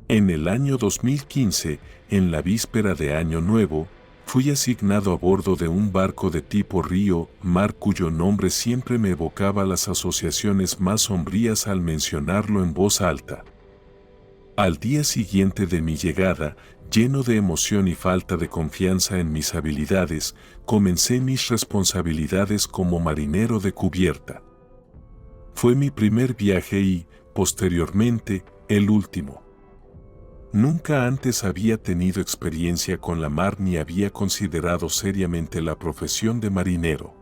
En el año 2015, en la víspera de Año Nuevo, fui asignado a bordo de un barco de tipo río-mar cuyo nombre siempre me evocaba las asociaciones más sombrías al mencionarlo en voz alta. Al día siguiente de mi llegada, lleno de emoción y falta de confianza en mis habilidades, comencé mis responsabilidades como marinero de cubierta. Fue mi primer viaje y, posteriormente, el último. Nunca antes había tenido experiencia con la mar ni había considerado seriamente la profesión de marinero.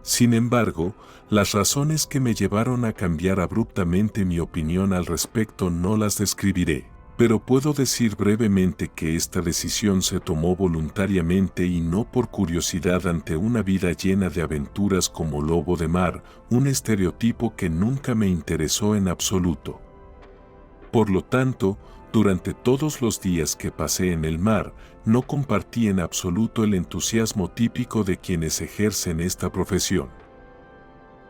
Sin embargo, las razones que me llevaron a cambiar abruptamente mi opinión al respecto no las describiré, pero puedo decir brevemente que esta decisión se tomó voluntariamente y no por curiosidad ante una vida llena de aventuras como lobo de mar, un estereotipo que nunca me interesó en absoluto. Por lo tanto, durante todos los días que pasé en el mar, no compartí en absoluto el entusiasmo típico de quienes ejercen esta profesión.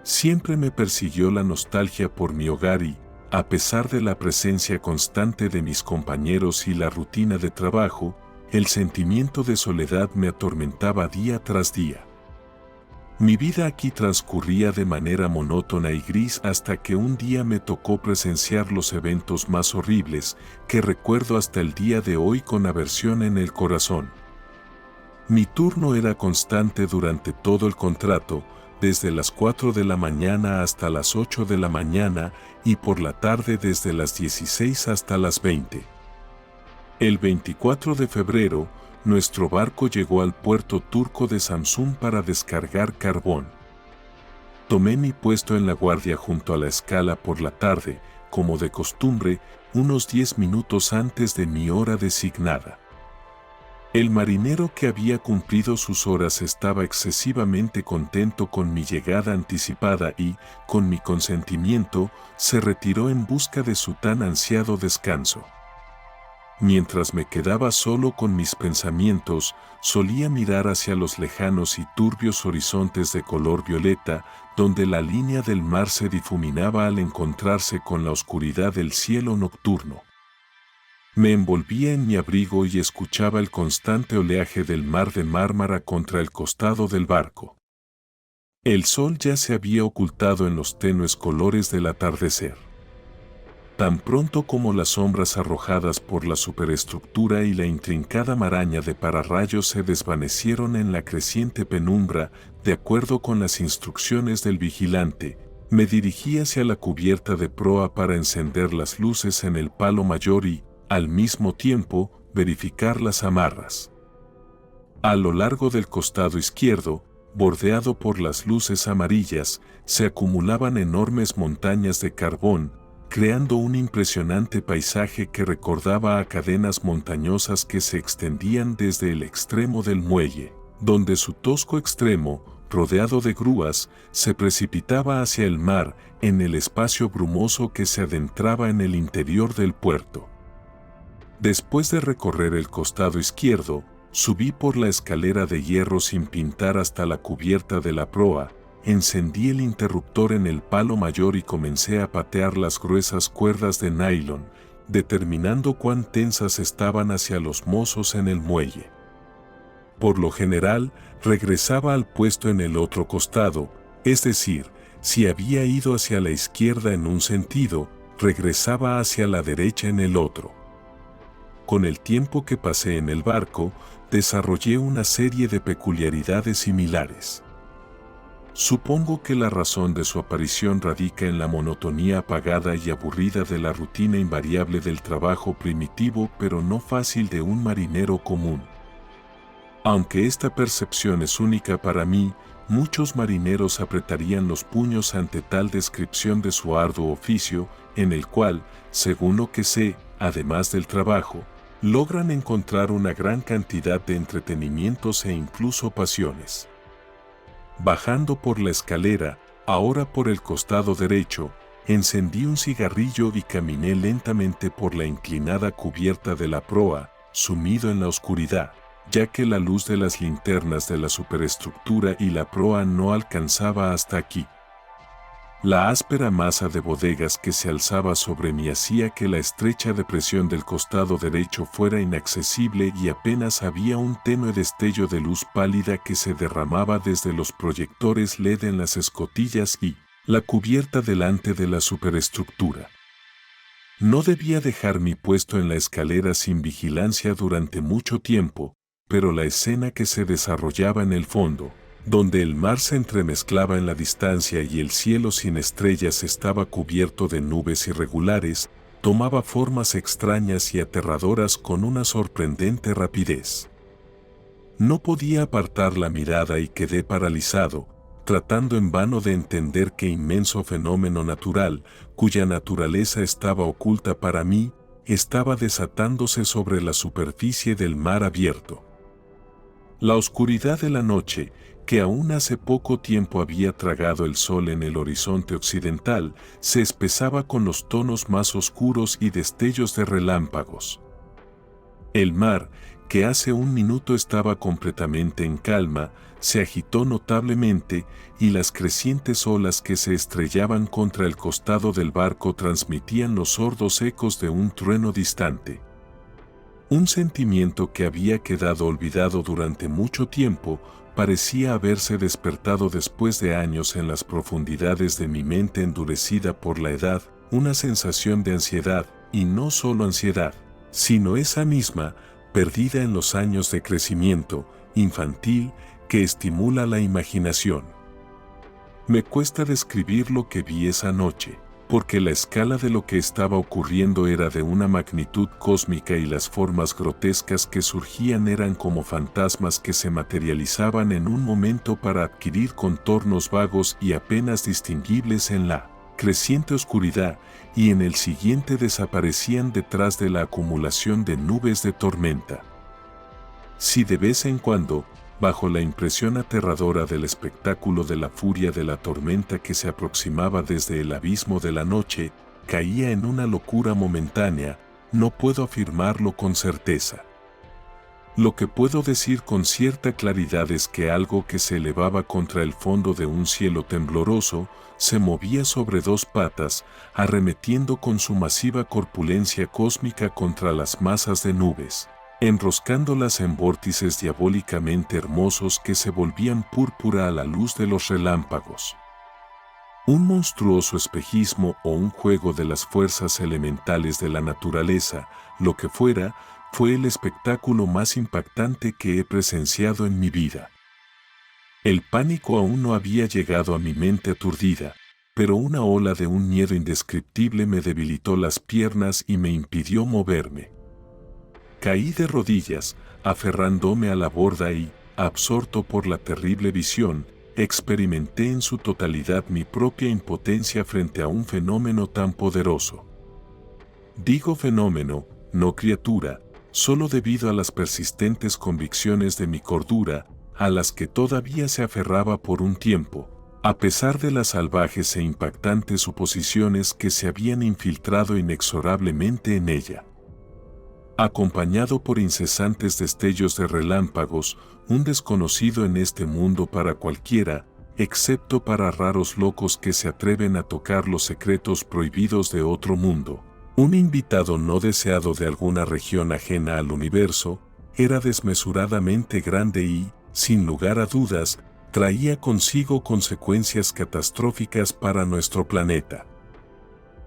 Siempre me persiguió la nostalgia por mi hogar y, a pesar de la presencia constante de mis compañeros y la rutina de trabajo, el sentimiento de soledad me atormentaba día tras día. Mi vida aquí transcurría de manera monótona y gris hasta que un día me tocó presenciar los eventos más horribles que recuerdo hasta el día de hoy con aversión en el corazón. Mi turno era constante durante todo el contrato, desde las 4 de la mañana hasta las 8 de la mañana y por la tarde desde las 16 hasta las 20. El 24 de febrero, nuestro barco llegó al puerto turco de Samsun para descargar carbón. Tomé mi puesto en la guardia junto a la escala por la tarde, como de costumbre, unos 10 minutos antes de mi hora designada. El marinero que había cumplido sus horas estaba excesivamente contento con mi llegada anticipada y, con mi consentimiento, se retiró en busca de su tan ansiado descanso. Mientras me quedaba solo con mis pensamientos, solía mirar hacia los lejanos y turbios horizontes de color violeta, donde la línea del mar se difuminaba al encontrarse con la oscuridad del cielo nocturno. Me envolvía en mi abrigo y escuchaba el constante oleaje del mar de Mármara contra el costado del barco. El sol ya se había ocultado en los tenues colores del atardecer. Tan pronto como las sombras arrojadas por la superestructura y la intrincada maraña de pararrayos se desvanecieron en la creciente penumbra, de acuerdo con las instrucciones del vigilante, me dirigí hacia la cubierta de proa para encender las luces en el palo mayor y, al mismo tiempo, verificar las amarras. A lo largo del costado izquierdo, bordeado por las luces amarillas, se acumulaban enormes montañas de carbón, creando un impresionante paisaje que recordaba a cadenas montañosas que se extendían desde el extremo del muelle, donde su tosco extremo, rodeado de grúas, se precipitaba hacia el mar en el espacio brumoso que se adentraba en el interior del puerto. Después de recorrer el costado izquierdo, subí por la escalera de hierro sin pintar hasta la cubierta de la proa, encendí el interruptor en el palo mayor y comencé a patear las gruesas cuerdas de nylon, determinando cuán tensas estaban hacia los mozos en el muelle. Por lo general, regresaba al puesto en el otro costado, es decir, si había ido hacia la izquierda en un sentido, regresaba hacia la derecha en el otro. Con el tiempo que pasé en el barco, desarrollé una serie de peculiaridades similares. Supongo que la razón de su aparición radica en la monotonía apagada y aburrida de la rutina invariable del trabajo primitivo pero no fácil de un marinero común. Aunque esta percepción es única para mí, muchos marineros apretarían los puños ante tal descripción de su arduo oficio, en el cual, según lo que sé, además del trabajo, logran encontrar una gran cantidad de entretenimientos e incluso pasiones. Bajando por la escalera, ahora por el costado derecho, encendí un cigarrillo y caminé lentamente por la inclinada cubierta de la proa, sumido en la oscuridad, ya que la luz de las linternas de la superestructura y la proa no alcanzaba hasta aquí. La áspera masa de bodegas que se alzaba sobre mí hacía que la estrecha depresión del costado derecho fuera inaccesible y apenas había un tenue destello de luz pálida que se derramaba desde los proyectores LED en las escotillas y la cubierta delante de la superestructura. No debía dejar mi puesto en la escalera sin vigilancia durante mucho tiempo, pero la escena que se desarrollaba en el fondo, donde el mar se entremezclaba en la distancia y el cielo sin estrellas estaba cubierto de nubes irregulares, tomaba formas extrañas y aterradoras con una sorprendente rapidez. No podía apartar la mirada y quedé paralizado, tratando en vano de entender qué inmenso fenómeno natural, cuya naturaleza estaba oculta para mí, estaba desatándose sobre la superficie del mar abierto. La oscuridad de la noche, que aún hace poco tiempo había tragado el sol en el horizonte occidental, se espesaba con los tonos más oscuros y destellos de relámpagos. El mar, que hace un minuto estaba completamente en calma, se agitó notablemente y las crecientes olas que se estrellaban contra el costado del barco transmitían los sordos ecos de un trueno distante. Un sentimiento que había quedado olvidado durante mucho tiempo parecía haberse despertado después de años en las profundidades de mi mente endurecida por la edad, una sensación de ansiedad, y no solo ansiedad, sino esa misma, perdida en los años de crecimiento infantil, que estimula la imaginación. Me cuesta describir lo que vi esa noche, porque la escala de lo que estaba ocurriendo era de una magnitud cósmica y las formas grotescas que surgían eran como fantasmas que se materializaban en un momento para adquirir contornos vagos y apenas distinguibles en la creciente oscuridad, y en el siguiente desaparecían detrás de la acumulación de nubes de tormenta. Si de vez en cuando, bajo la impresión aterradora del espectáculo de la furia de la tormenta que se aproximaba desde el abismo de la noche, caía en una locura momentánea, no puedo afirmarlo con certeza. Lo que puedo decir con cierta claridad es que algo que se elevaba contra el fondo de un cielo tembloroso, se movía sobre dos patas, arremetiendo con su masiva corpulencia cósmica contra las masas de nubes, enroscándolas en vórtices diabólicamente hermosos que se volvían púrpura a la luz de los relámpagos. Un monstruoso espejismo o un juego de las fuerzas elementales de la naturaleza, lo que fuera, fue el espectáculo más impactante que he presenciado en mi vida. El pánico aún no había llegado a mi mente aturdida, pero una ola de un miedo indescriptible me debilitó las piernas y me impidió moverme. Caí de rodillas, aferrándome a la borda y, absorto por la terrible visión, experimenté en su totalidad mi propia impotencia frente a un fenómeno tan poderoso. Digo fenómeno, no criatura, solo debido a las persistentes convicciones de mi cordura, a las que todavía se aferraba por un tiempo, a pesar de las salvajes e impactantes suposiciones que se habían infiltrado inexorablemente en ella. Acompañado por incesantes destellos de relámpagos, un desconocido en este mundo para cualquiera, excepto para raros locos que se atreven a tocar los secretos prohibidos de otro mundo. Un invitado no deseado de alguna región ajena al universo, era desmesuradamente grande y, sin lugar a dudas, traía consigo consecuencias catastróficas para nuestro planeta.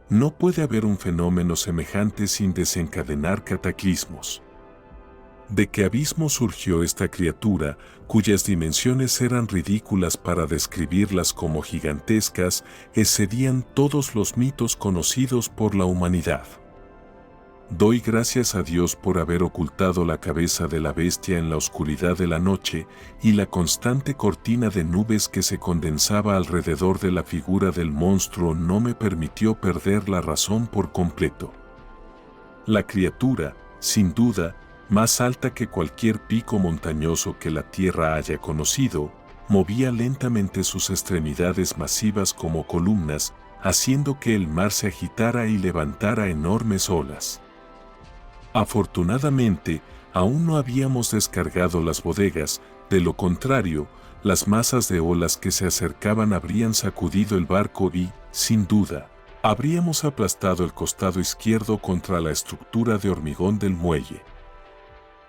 No puede haber un fenómeno semejante sin desencadenar cataclismos. ¿De qué abismo surgió esta criatura, cuyas dimensiones eran ridículas para describirlas como gigantescas, excedían todos los mitos conocidos por la humanidad? Doy gracias a Dios por haber ocultado la cabeza de la bestia en la oscuridad de la noche y la constante cortina de nubes que se condensaba alrededor de la figura del monstruo no me permitió perder la razón por completo. La criatura, sin duda, más alta que cualquier pico montañoso que la tierra haya conocido, movía lentamente sus extremidades masivas como columnas, haciendo que el mar se agitara y levantara enormes olas. Afortunadamente, aún no habíamos descargado las bodegas, de lo contrario, Las masas de olas que se acercaban habrían sacudido el barco y, sin duda, habríamos aplastado el costado izquierdo contra la estructura de hormigón del muelle.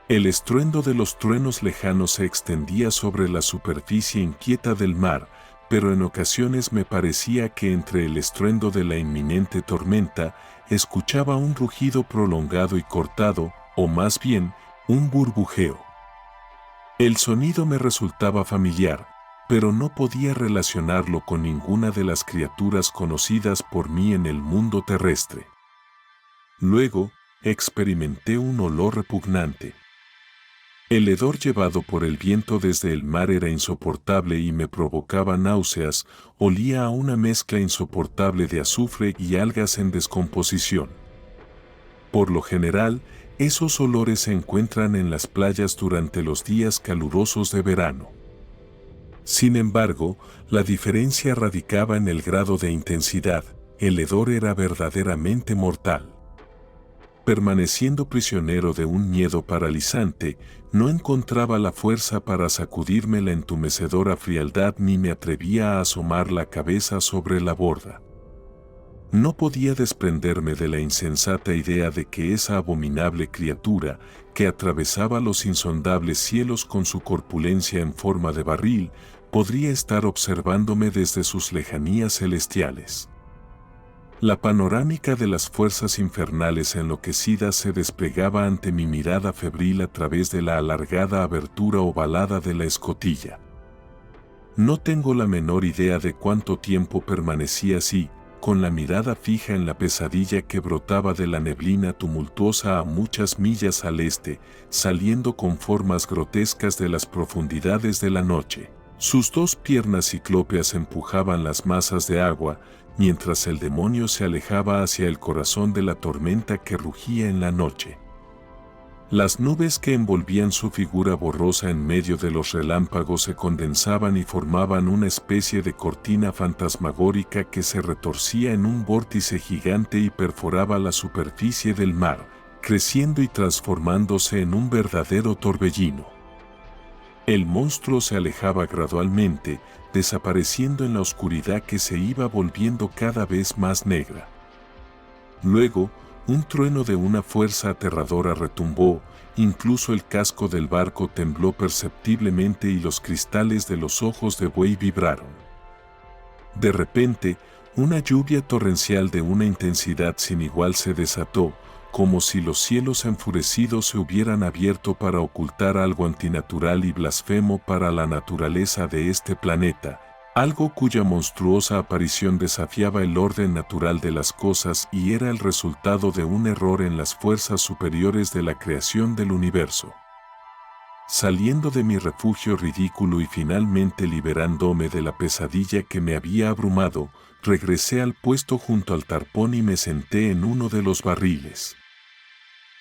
El estruendo de los truenos lejanos se extendía sobre la superficie inquieta del mar, pero en ocasiones me parecía que entre el estruendo de la inminente tormenta escuchaba un rugido prolongado y cortado, o más bien, un burbujeo. El sonido me resultaba familiar, pero no podía relacionarlo con ninguna de las criaturas conocidas por mí en el mundo terrestre. Luego, experimenté un olor repugnante. El hedor llevado por el viento desde el mar era insoportable y me provocaba náuseas, olía a una mezcla insoportable de azufre y algas en descomposición. Por lo general, esos olores se encuentran en las playas durante los días calurosos de verano. Sin embargo, la diferencia radicaba en el grado de intensidad, el hedor era verdaderamente mortal. Permaneciendo prisionero de un miedo paralizante, no encontraba la fuerza para sacudirme la entumecedora frialdad ni me atrevía a asomar la cabeza sobre la borda. No podía desprenderme de la insensata idea de que esa abominable criatura, que atravesaba los insondables cielos con su corpulencia en forma de barril, podría estar observándome desde sus lejanías celestiales. La panorámica de las fuerzas infernales enloquecidas se desplegaba ante mi mirada febril a través de la alargada abertura ovalada de la escotilla. No tengo la menor idea de cuánto tiempo permanecí así, con la mirada fija en la pesadilla que brotaba de la neblina tumultuosa a muchas millas al este, saliendo con formas grotescas de las profundidades de la noche. Sus dos piernas ciclópeas empujaban las masas de agua, mientras el demonio se alejaba hacia el corazón de la tormenta que rugía en la noche. Las nubes que envolvían su figura borrosa en medio de los relámpagos se condensaban y formaban una especie de cortina fantasmagórica que se retorcía en un vórtice gigante y perforaba la superficie del mar, creciendo y transformándose en un verdadero torbellino. El monstruo se alejaba gradualmente, desapareciendo en la oscuridad que se iba volviendo cada vez más negra. Luego, un trueno de una fuerza aterradora retumbó, incluso el casco del barco tembló perceptiblemente y los cristales de los ojos de buey vibraron. De repente, una lluvia torrencial de una intensidad sin igual se desató, como si los cielos enfurecidos se hubieran abierto para ocultar algo antinatural y blasfemo para la naturaleza de este planeta, algo cuya monstruosa aparición desafiaba el orden natural de las cosas y era el resultado de un error en las fuerzas superiores de la creación del universo. Saliendo de mi refugio ridículo y finalmente liberándome de la pesadilla que me había abrumado, regresé al puesto junto al tarpón y me senté en uno de los barriles.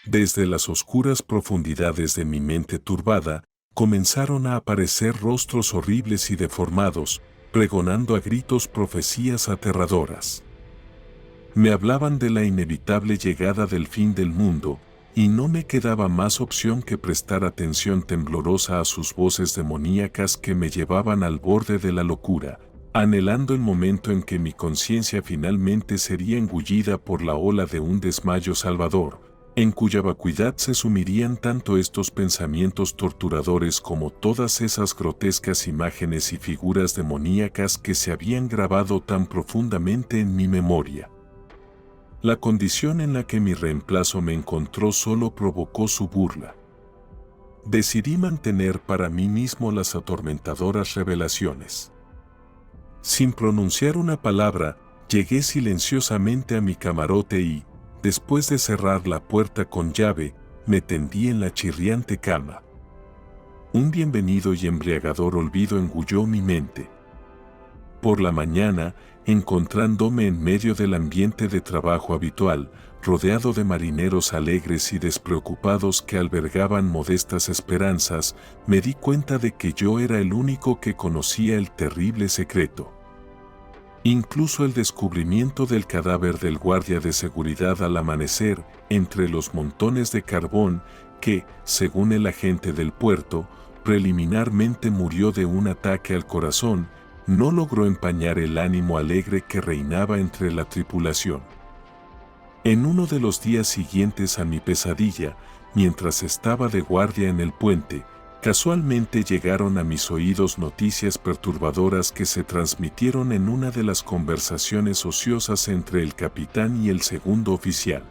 Desde las oscuras profundidades de mi mente turbada, comenzaron a aparecer rostros horribles y deformados, pregonando a gritos profecías aterradoras. Me hablaban de la inevitable llegada del fin del mundo, y no me quedaba más opción que prestar atención temblorosa a sus voces demoníacas que me llevaban al borde de la locura, anhelando el momento en que mi conciencia finalmente sería engullida por la ola de un desmayo salvador, en cuya vacuidad se sumirían tanto estos pensamientos torturadores como todas esas grotescas imágenes y figuras demoníacas que se habían grabado tan profundamente en mi memoria. La condición en la que mi reemplazo me encontró solo provocó su burla. Decidí mantener para mí mismo las atormentadoras revelaciones. Sin pronunciar una palabra, llegué silenciosamente a mi camarote y, después de cerrar la puerta con llave, me tendí en la chirriante cama. Un bienvenido y embriagador olvido engulló mi mente. Por la mañana, encontrándome en medio del ambiente de trabajo habitual, rodeado de marineros alegres y despreocupados que albergaban modestas esperanzas, me di cuenta de que yo era el único que conocía el terrible secreto. Incluso el descubrimiento del cadáver del guardia de seguridad al amanecer, entre los montones de carbón que, según el agente del puerto, preliminarmente murió de un ataque al corazón, no logró empañar el ánimo alegre que reinaba entre la tripulación. En uno de los días siguientes a mi pesadilla, mientras estaba de guardia en el puente, casualmente llegaron a mis oídos noticias perturbadoras que se transmitieron en una de las conversaciones ociosas entre el capitán y el segundo oficial.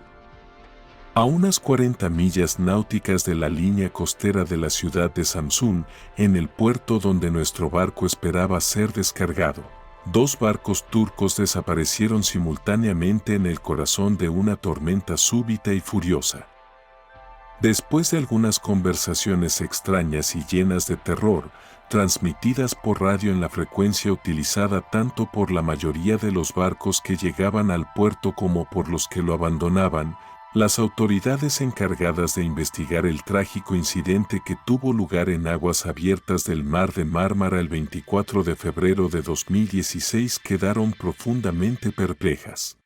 A unas 40 millas náuticas de la línea costera de la ciudad de Samsun, en el puerto donde nuestro barco esperaba ser descargado, 2 barcos turcos desaparecieron simultáneamente en el corazón de una tormenta súbita y furiosa. Después de algunas conversaciones extrañas y llenas de terror, transmitidas por radio en la frecuencia utilizada tanto por la mayoría de los barcos que llegaban al puerto como por los que lo abandonaban, las autoridades encargadas de investigar el trágico incidente que tuvo lugar en aguas abiertas del Mar de Mármara el 24 de febrero de 2016 quedaron profundamente perplejas.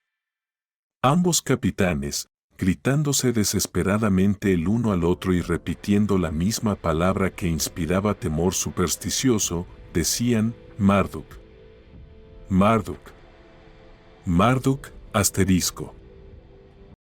Ambos capitanes, gritándose desesperadamente el uno al otro y repitiendo la misma palabra que inspiraba temor supersticioso, decían: Marduk. Marduk. Marduk, asterisco.